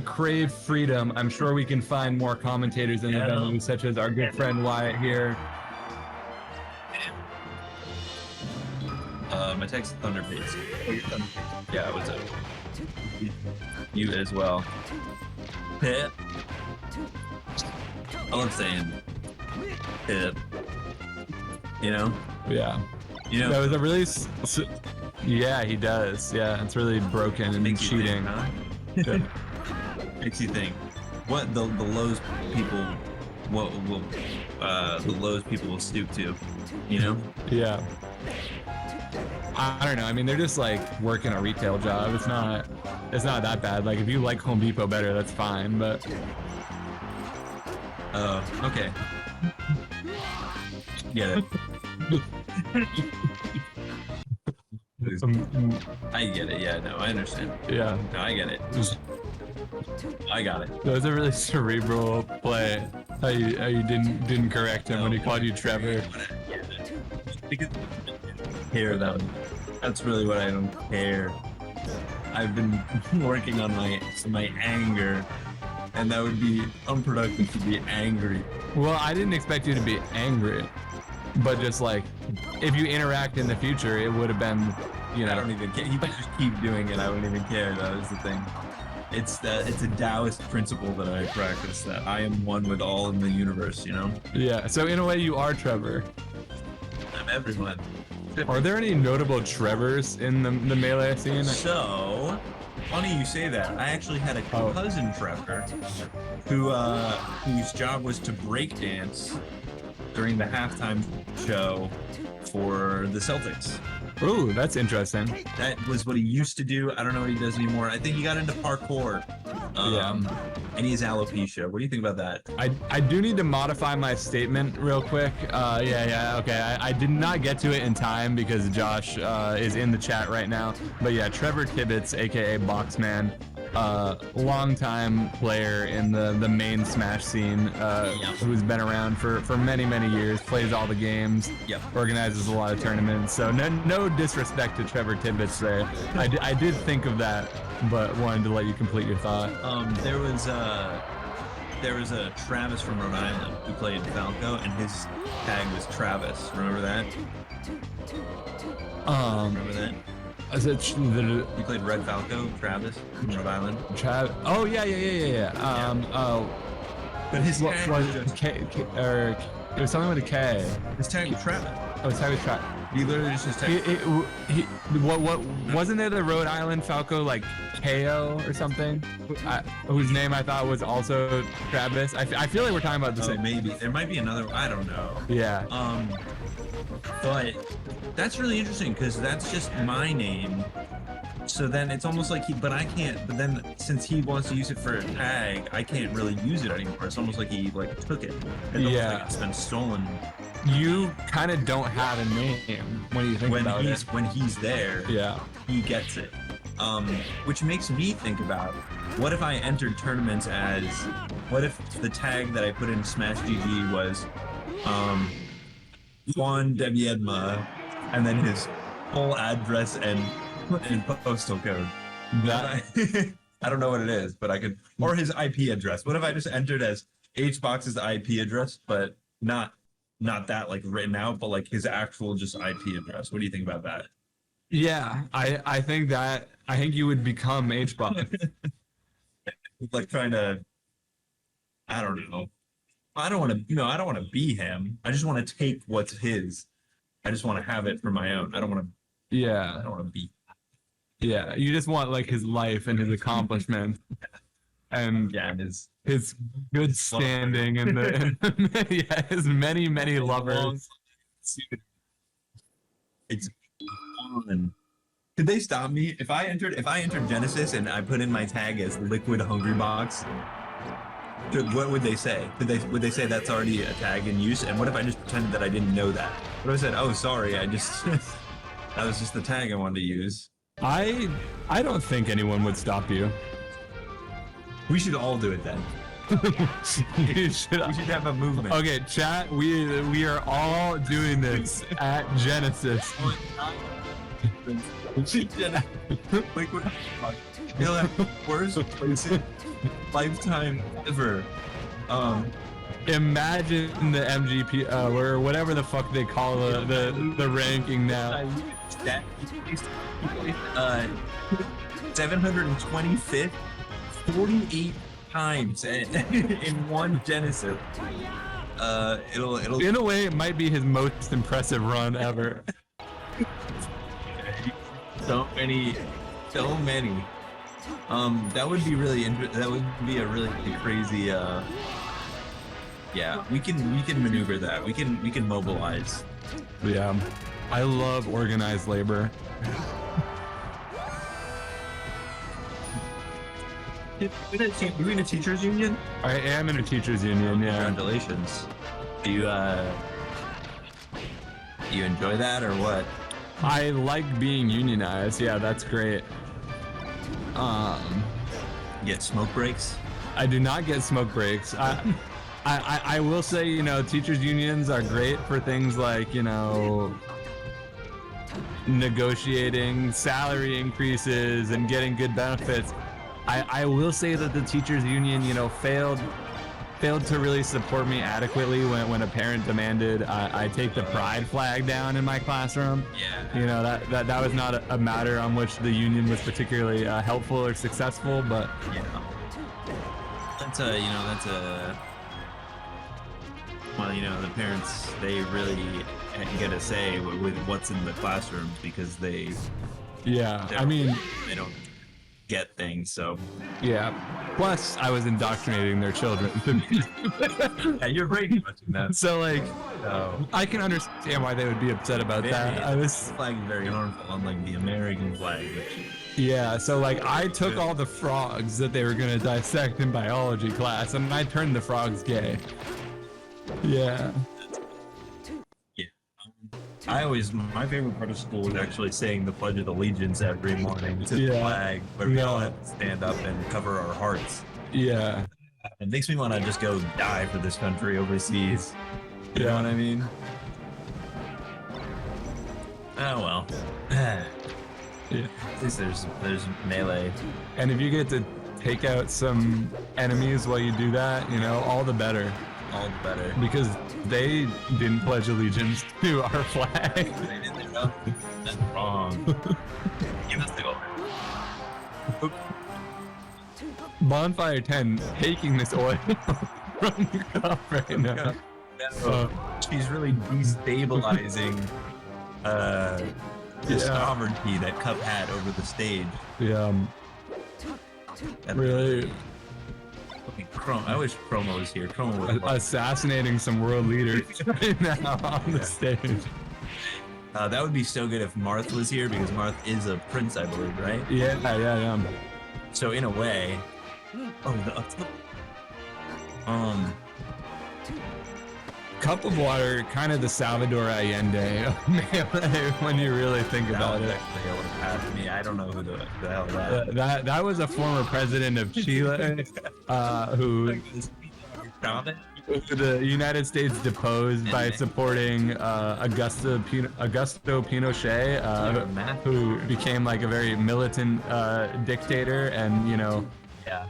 crave freedom. I'm sure we can find more commentators in the venue, such as our good friend Wyatt here. My text Thunderface. Oh, you're Thunderface. Yeah, what's up? You as well. Pip. I love saying Pip. You know? Yeah. You know? That was a really... Yeah, he does. Yeah, it's really broken and cheating. Think, huh? Makes you think. What the lows people... What will the lows people will stoop to, you know? Yeah. I don't know. I mean, they're just like working a retail job. It's not that bad. Like if you like Home Depot better, that's fine. But okay. Get it. I get it. Yeah, no, I understand. Yeah. No, I get it. I got it. That was a really cerebral play. How you didn't correct him when he called you Trevor. Because care them. That's really what I don't care. I've been working on my anger, and that would be unproductive to be angry. Well, I didn't expect you to be angry, but just like if you interact in the future, it would have been, you know. I don't even care. You could just keep doing it. I wouldn't even care. That is the thing. It's a Taoist principle that I practice, that I am one with all in the universe, you know? Yeah, so in a way you are Trevor. I'm everyone. Are there any notable Trevors in the Melee scene? So, funny you say that. I actually had a cousin Trevor who whose job was to break dance during the halftime show for the Celtics. Ooh, that's interesting. That was what he used to do. I don't know what he does anymore. I think he got into parkour. And he has alopecia. What do you think about that? I do need to modify my statement real quick. Okay. I did not get to it in time because Josh is in the chat right now. But yeah, Trevor Tibbets, aka Boxman, longtime player in the main Smash scene, who's been around for many years, plays all the games, organizes a lot of tournaments. So no disrespect to Trevor Tibbets there. I did think of that, but wanted to let you complete your thought. There was a Travis from Rhode Island who played Falco, and his tag was Travis. Remember that? Remember that? Is it you played Red Falco, Travis from Rhode Island? Oh yeah. But his tag was or it was something with a K. His tag was Travis. Oh, his tag was Travis. He literally just his tag. What wasn't there the Rhode Island Falco like KO or something? Whose name I thought was also Travis. I feel like we're talking about the same. Maybe there might be another. I don't know. Yeah. But that's really interesting because that's just my name. So then it's almost like but then since he wants to use it for a tag, I can't really use it anymore. It's almost like he took it. It's like it's been stolen. You kind of don't have a name when you think about it. When he's there, he gets it. Which makes me think about, what if I entered tournaments as, what if the tag that I put in Smash GG was Juan Debiedma, and then his full address and postal code. That I don't know what it is, but I could, or his IP address. What if I just entered as HBox's IP address, but not that like written out, but like his actual just IP address? What do you think about that? Yeah, I think you would become HBox. Like trying to, I don't know. I don't want to be him. I just want to take what's his. I just want to have it for my own. I don't want to. Yeah. I don't want to be. Yeah, you just want like his life and his accomplishments, and his good standing and his many lovers. It's fun. Could they stop me if I entered Genesis and I put in my tag as Liquid Hungry Box? What would they say? Would they say that's already a tag in use? And what if I just pretended that I didn't know that? What if I said, "Oh, sorry, I just that was just the tag I wanted to use"? I don't think anyone would stop you. We should all do it then. We should have a movement. Okay, chat. We are all doing this at Genesis. Liquid. You'll have worse places. lifetime ever. Imagine the MGP or whatever the fuck they call the ranking now. That 725th 48 times in one Genesis. It'll In a way, it might be his most impressive run ever. so many. That would be really that would be a really crazy. Yeah, we can maneuver that. We can mobilize. Yeah, I love organized labor. Are you in a teachers union? I am in a teachers union. Yeah. Congratulations. Do you enjoy that or what? I like being unionized. Yeah, that's great. Get smoke breaks? I do not get smoke breaks. I will say, you know, teachers unions are great for things like, you know, negotiating salary increases and getting good benefits. I will say that the teachers union, you know, failed to really support me adequately when a parent demanded I take the pride flag down in my classroom. Yeah. You know, that was not a matter on which the union was particularly helpful or successful, but yeah. Well, you know, the parents, they really get a say with what's in the classrooms because they don't get things, so yeah. Plus, I was indoctrinating their children. yeah, you're right watching that. So, like, I can understand why they would be upset about that. This flag is very harmful, unlike the American flag. Yeah, so like I took all the frogs that they were gonna dissect in biology class, and I turned the frogs gay. Yeah. My favorite part of school was actually saying the Pledge of Allegiance every morning to the flag, where we all have to stand up and cover our hearts. Yeah. It makes me want to just go die for this country overseas. You know what I mean? Oh well. Yeah. At least there's melee. And if you get to take out some enemies while you do that, you know, all the better. All the better. Because they didn't pledge allegiance to our flag. They didn't know. That's wrong. Give us the goal. Bonfire10 taking this oil from the cup right now. She's really destabilizing the sovereignty that Cup had over the stage. Yeah. Really. I wish Chromo was here. Chromo was assassinating some world leaders right now on the stage. That would be so good if Marth was here, because Marth is a prince, I believe, right? Yeah. So in a way, Cupofwater, kind of the Salvador Allende of melee when you really think about it. Actually, would have passed me. I don't know who the hell that. That was a former president of Chile, who the United States deposed by supporting Augusto Pinochet, who became like a very militant dictator, and you know. Yeah.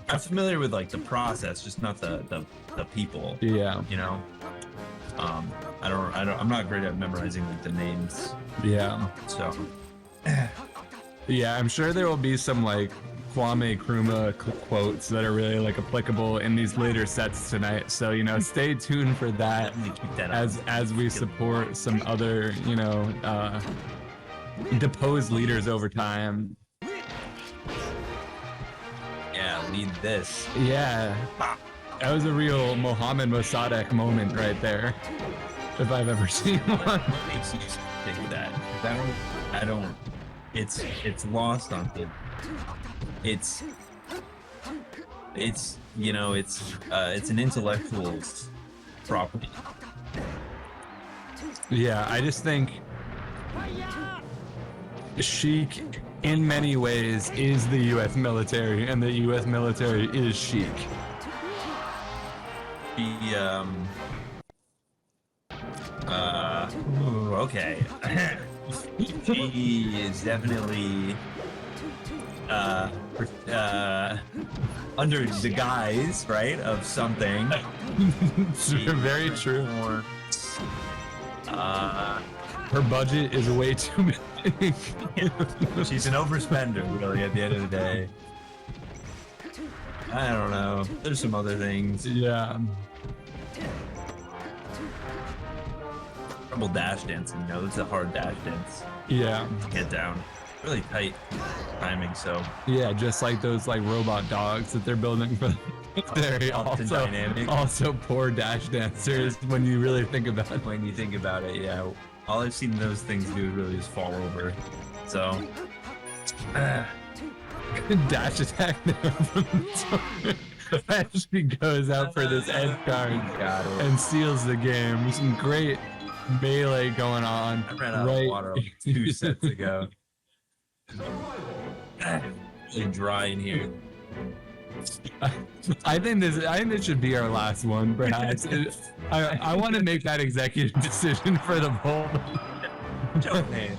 I'm familiar with like the process, just not the people. Yeah. You know. I'm not great at memorizing like the names. Yeah. So. Yeah, I'm sure there will be some like Kwame Nkrumah quotes that are really like applicable in these later sets tonight. So, you know, stay tuned for that, as we support some other, you know, deposed leaders over time. Yeah, lead this. Yeah. That was a real Mohammed Mossadegh moment right there, if I've ever seen one. What makes you think that? I don't. It's lost on people. It's you know, it's an intellectual's property. Yeah, I just think Sheik in many ways is the U.S. military, and the U.S. military is Sheik. Okay. He is definitely under the guise, right, of something. Very true. More, Her budget is way too big. she's an overspender, really, at the end of the day. I don't know. There's some other things. Yeah. Trouble dash dancing, you know, it's a hard dash dance Yeah. to get down. Really tight timing, so. Yeah, just like those like robot dogs that they're building for. They're Often dynamic. also poor dash dancers when you really think about it. When you think about it, yeah. All I've seen those things do really is fall over. So. Dash attack there from the top. Actually goes out for this edge guard and seals the game. Some great melee going on. I ran out of water 2 sets ago. Really dry in here. I think this should be our last one, perhaps. I want to make that executive decision for the poll. Man.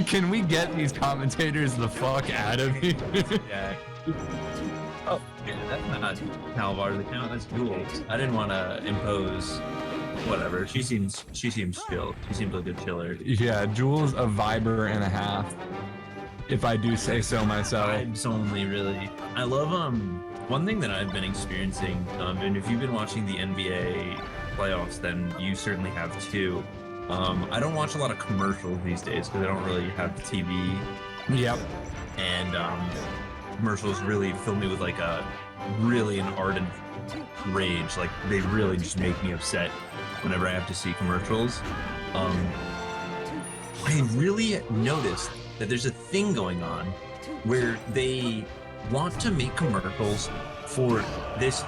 Can we get these commentators the fuck out of here? Yeah. Oh, yeah, that's not Calvar's account. That's Jules. I didn't want to impose. Whatever. She seems chill. She seems like a chiller. Yeah, Jules a viber and a half, if I do say so myself. Vibes only, really. I love one thing that I've been experiencing, and if you've been watching the NBA playoffs, then you certainly have too. I don't watch a lot of commercials these days because I don't really have TV. Yep. And commercials really fill me with like an ardent rage. Like they really just make me upset whenever I have to see commercials. I really noticed that there's a thing going on where they want to make commercials for this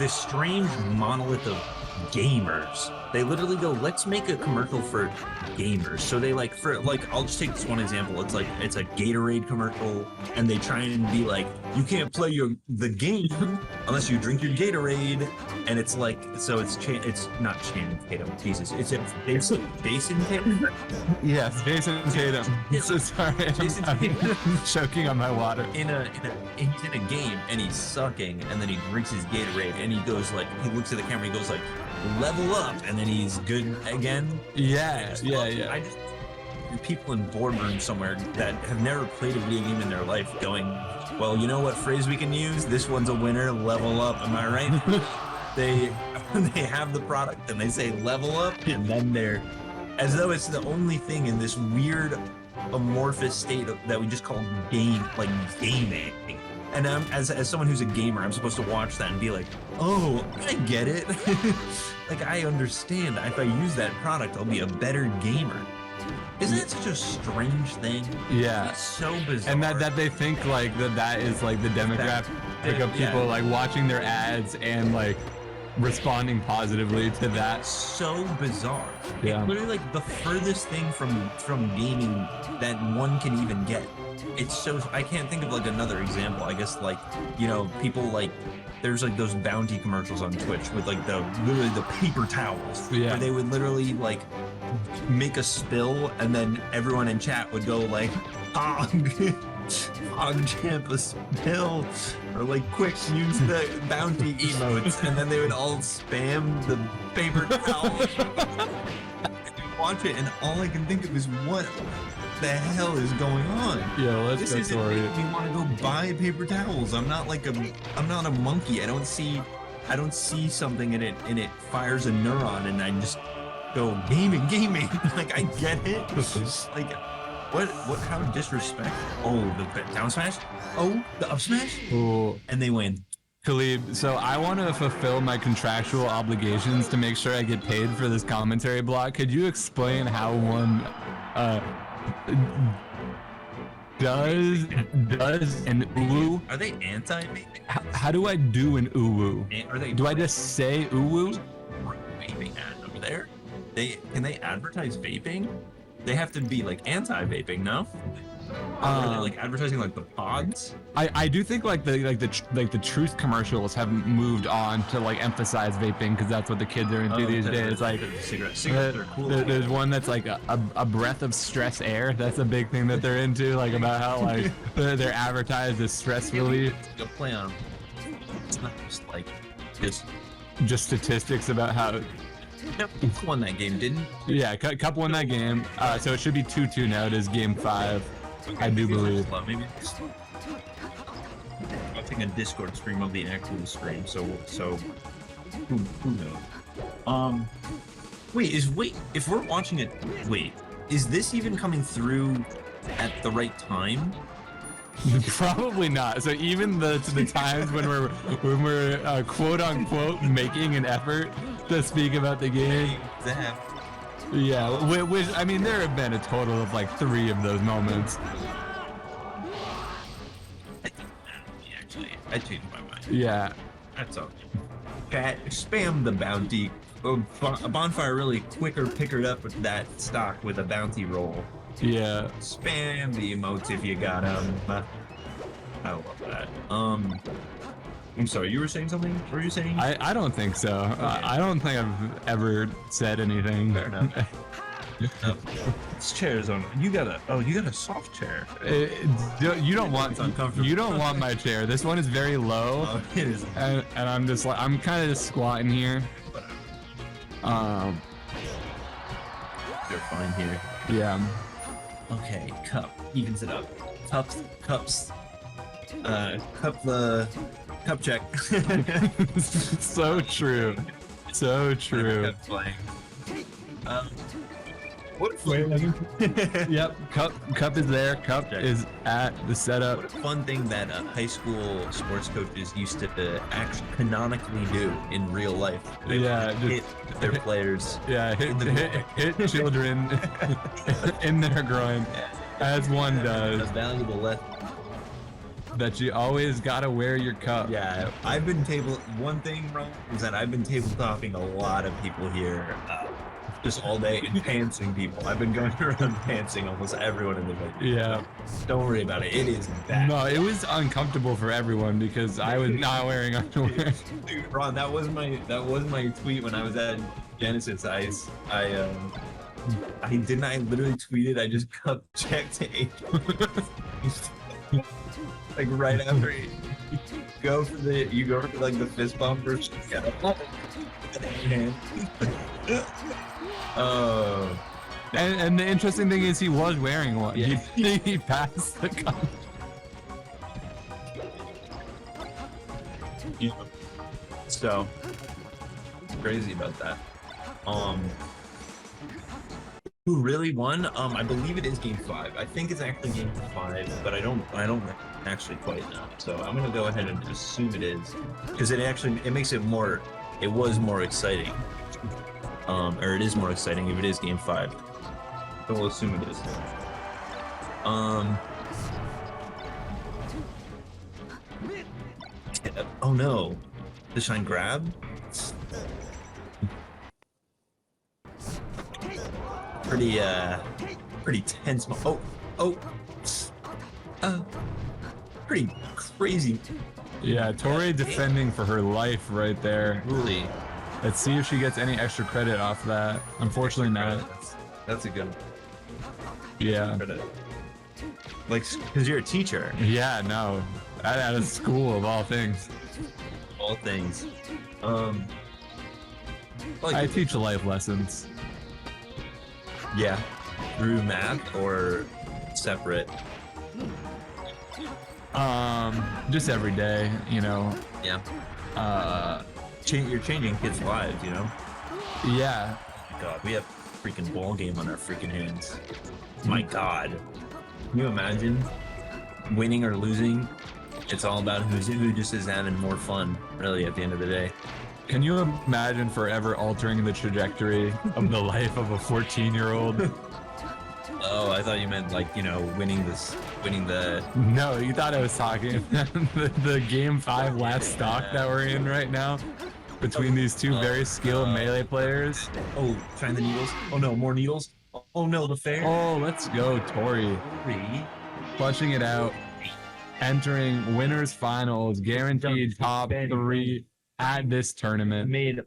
strange monolith of gamers. They literally go, let's make a commercial for gamers. So they I'll just take this one example. It's a Gatorade commercial, and they try and be like, you can't play the game unless you drink your Gatorade. And it's like, so it's not Channing Tatum. Jesus, it's Jason Tatum. Yes, Jason Tatum. So sorry, I'm choking on my water. He's in a game and he's sucking, and then he drinks his Gatorade, and he looks at the camera, he goes like, level up, and then he's good again. Yeah. I just people in boardrooms somewhere that have never played a video game in their life going, well, you know what phrase we can use? This one's a winner, level up. Am I right? They have the product and they say level up, and then they're as though it's the only thing in this weird amorphous state that we just call gaming. And as someone who's a gamer, I'm supposed to watch that and be like, oh, I get it. Like, I understand. If I use that product, I'll be a better gamer. Isn't that such a strange thing? Yeah. It's so bizarre. And that they think like that is like the demographic of people like watching their ads and like responding positively to that. So bizarre. Yeah. It's literally like the furthest thing from gaming that one can even get. It's so, I can't think of like another example. I guess like, you know, people like, there's like those bounty commercials on Twitch with like literally the paper towels. Yeah. Where they would literally like make a spill and then everyone in chat would go like, hog champ a spill, or like quick use the bounty emotes, and then they would all spam the paper towel. Watch it, and all I can think of is what the hell is going on? Yeah, let's this go isn't for it. making me want to go buy paper towels. I'm not a monkey. I don't see something in it fires a neuron, and I just go gaming. Like I get it. Like what? How disrespectful? Oh, the down smash. Oh, the up smash. Ooh. And they win. Khalib, so I want to fulfill my contractual obligations to make sure I get paid for this commentary block. Could you explain how one does an uwu? Are they anti-vaping? How do I do an uwu? Are they? Do I just say uwu? Vaping ad over there? Can they advertise vaping? They have to be like anti-vaping, no? Are they like advertising like the pods? I do think like the truth commercials have moved on to like emphasize vaping because that's what the kids are into these days. Like cigarettes are cool. there's one that's like a breath of stress air. That's a big thing that they're into. Like about how like they're advertised as stress relief. Go play on. It's not just like just statistics about how. Cup won that game, didn't? Yeah, Cup won that game. So it should be 2-2 now. It is game 5. I do believe. Maybe I'll take a Discord stream of the actual stream. So who knows? Wait, if we're watching it, is this even coming through at the right time? Probably not. So even the times when we're quote unquote making an effort to speak about the game. Yeah, which I mean, there have been a total of like 3 of those moments. Actually, I changed my mind. Yeah, that's all. Chat, spam the bounty. Bonfire really quicker pickered up that stock with a bounty roll. Yeah. Spam the emotes if you got them. I love that. I'm sorry, you were saying something? What were you saying? I don't think so. Okay. I don't think I've ever said anything. Fair enough. This chair is on. You got a soft chair. You don't want my chair. This one is very low. Oh, it is. And I'm just like I'm kind of just squatting here. You're fine here. Yeah. Okay, Cup. You can sit up. Cups. Cup check. So true. So true. What a fun Yep, Cup is there. Cup is at the setup. What a fun thing that high school sports coaches used to actually canonically do in real life. They hit their players. Yeah, hit children in their groin, as one does. A valuable lesson. That you always gotta wear your cup. Yeah, one thing, bro, is that I've been tabletopping a lot of people here just all day and pantsing people. I've been going around pantsing almost everyone in the video. Yeah. Don't worry about it. It is bad. No, it was uncomfortable for everyone because I was not wearing underwear. Dude, Ron, that was my tweet when I was at Genesis. I literally tweeted. I just cup checked to 8. Like right after you go for like the fist bump first. Oh. And the interesting thing is he was wearing one. Yeah. He passed the cup. Yeah. So crazy about that. Who really won? I believe it is game 5. I think it's actually game 5, but I don't actually quite know. So I'm gonna go ahead and assume it is, because it makes it more. It was more exciting. Or it is more exciting if it is game 5. So we'll assume it is. Oh no, the shine grab. Pretty tense. Pretty crazy. Yeah, Tori defending for her life right there. Really. Let's see if she gets any extra credit off that. Unfortunately not. That's a good one. Yeah. Credit. Like, because you're a teacher. Yeah, no. At a school of all things. All things. I teach life lessons. Yeah. Through math or separate? Just every day, you know. Yeah. You're changing kids' lives, you know? Yeah. Oh my God, we have a freaking ball game on our freaking hands. My God. Can you imagine winning or losing? It's all about who just is having more fun, really, at the end of the day. Can you imagine forever altering the trajectory of the life of a 14-year-old? Oh, I thought you meant like, you know, winning the... No, you thought I was talking the game 5 last stock that we're in right now between these two very skilled melee players. Oh, trying the needles. Oh no, more needles. Oh no, the fair. Oh, let's go, Tori. clutching it out, entering winners finals, guaranteed top 3 at this tournament. Made